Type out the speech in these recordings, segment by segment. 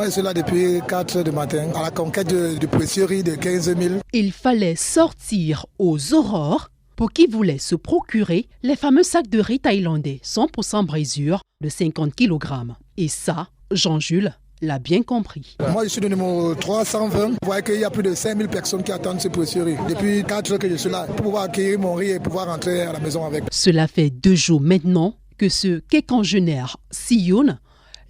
Moi, je suis là depuis 4 heures du matin à la conquête du précieux riz de 15 000. Il fallait sortir aux aurores pour qui voulait se procurer les fameux sacs de riz thaïlandais 100% brisure de 50 kg. Et ça, Jean-Jules l'a bien compris. Moi, je suis le numéro 320. Vous voyez qu'il y a plus de 5 000 personnes qui attendent ce précieux riz. Depuis 4 heures que je suis là pour pouvoir acquérir mon riz et pouvoir rentrer à la maison avec. Cela fait 2 jours maintenant que ce quéquangenaire sillonne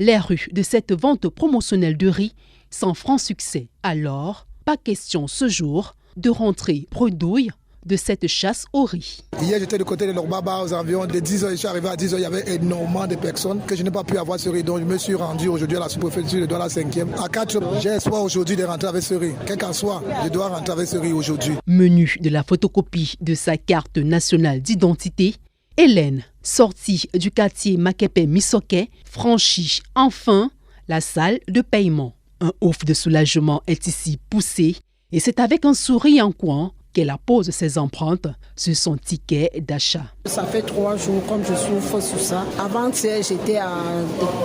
les rues de cette vente promotionnelle de riz sans franc succès. Alors, pas question ce jour de rentrer bredouille de cette chasse au riz. Hier, j'étais du côté de Lorbaba aux environs de 10 heures. Je suis arrivé à 10 heures, il y avait énormément de personnes que je n'ai pas pu avoir ce riz. Donc, je me suis rendu aujourd'hui à la sous-préfecture de Douala 5e. À 4 heures, j'ai espoir aujourd'hui de rentrer avec ce riz. Quel qu'en soit, je dois rentrer avec ce riz aujourd'hui. Menu de la photocopie de sa carte nationale d'identité, Hélène, sortie du quartier Makepe-Misoké, franchit enfin la salle de paiement. Un ouf de soulagement est ici poussé et c'est avec un sourire en coin qu'elle appose ses empreintes sur son ticket d'achat. Ça fait 3 jours comme je souffre sur ça. Avant-hier, j'étais à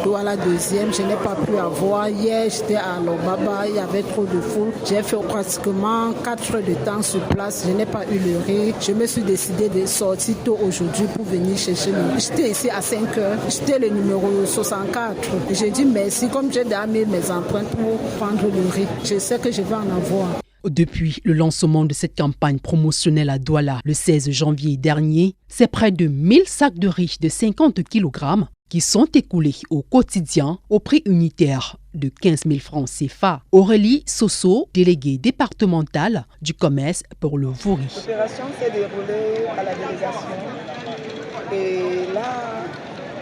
Douala 2e, je n'ai pas pu avoir. Hier, j'étais à Lobaba, il y avait trop de foule. J'ai fait pratiquement 4 heures de temps sur place, je n'ai pas eu le riz. Je me suis décidé de sortir tôt aujourd'hui pour venir chercher le riz. J'étais ici à 5 heures, j'étais le numéro 64. J'ai dit merci, comme j'ai donné mes empreintes pour prendre le riz. Je sais que je vais en avoir. Depuis le lancement de cette campagne promotionnelle à Douala le 16 janvier dernier, c'est près de 1000 sacs de riz de 50 kg qui sont écoulés au quotidien au prix unitaire de 15 000 francs CFA. Aurélie Soso, déléguée départementale du commerce pour le veau riz. L'opération s'est déroulée à la délégation et là,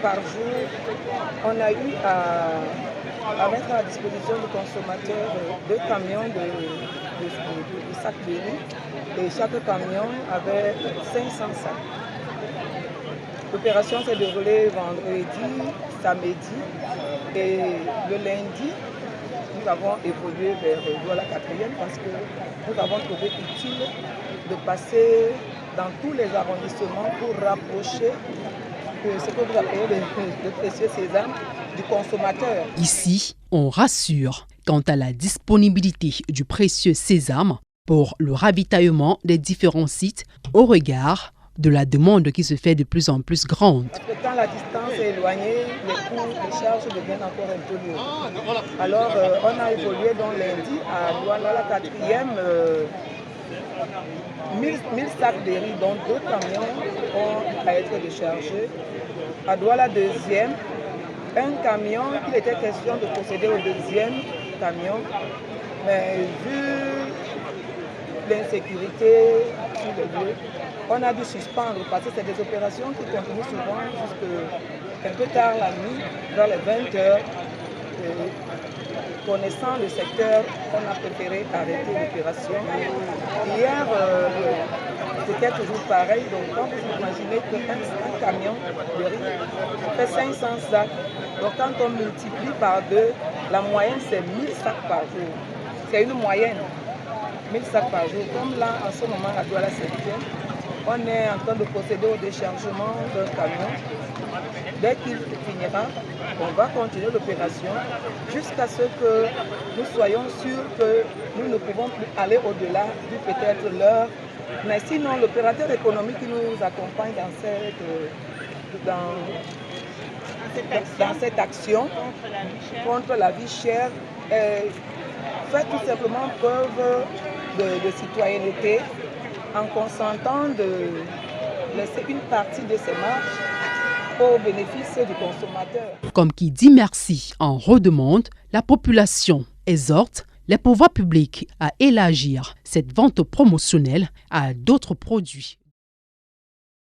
par jour, on a eu à mettre à la disposition du consommateur 2 camions de sacs de riz et chaque camion avait 500 sacs. L'opération s'est déroulée vendredi, samedi et le lundi, nous avons évolué vers Douala 4e parce que nous avons trouvé utile de passer dans tous les arrondissements pour rapprocher ce que vous appelez le précieux sésame du consommateur. Ici, on rassure quant à la disponibilité du précieux sésame pour le ravitaillement des différents sites au regard de la demande qui se fait de plus en plus grande. Parce que quand la distance est éloignée, les coûts de charge deviennent encore un peu lourds. Alors, on a évolué donc lundi à Douala la 4e, 1000 sacs de riz, dont 2 camions ont à être déchargés. À Douala 2e, un camion, il était question de procéder au 2e camion, mais vu l'insécurité sur le lieu, on a dû suspendre parce que c'est des opérations qui continuent souvent jusqu'à un peu tard la nuit, vers les 20 heures. Connaissant le secteur, on a préféré arrêter l'opération. Hier, c'était toujours pareil. Donc, quand vous imaginez qu'un camion de riz fait 500 sacs, donc quand on multiplie par 2, la moyenne c'est 1000 sacs par jour. C'est une moyenne, 1000 sacs par jour. Comme là, en ce moment, à Douala 5e, on est en train de procéder au déchargement d'un camion. Dès qu'il finira, on va continuer l'opération jusqu'à ce que nous soyons sûrs que nous ne pouvons plus aller au-delà du peut-être l'heure. Mais sinon, l'opérateur économique qui nous accompagne dans cette action contre la vie chère fait tout simplement preuve de citoyenneté en consentant de laisser une partie de ses marges au bénéfice du consommateur. Comme qui dit merci en redemande, la population exhorte les pouvoirs publics à élargir cette vente promotionnelle à d'autres produits.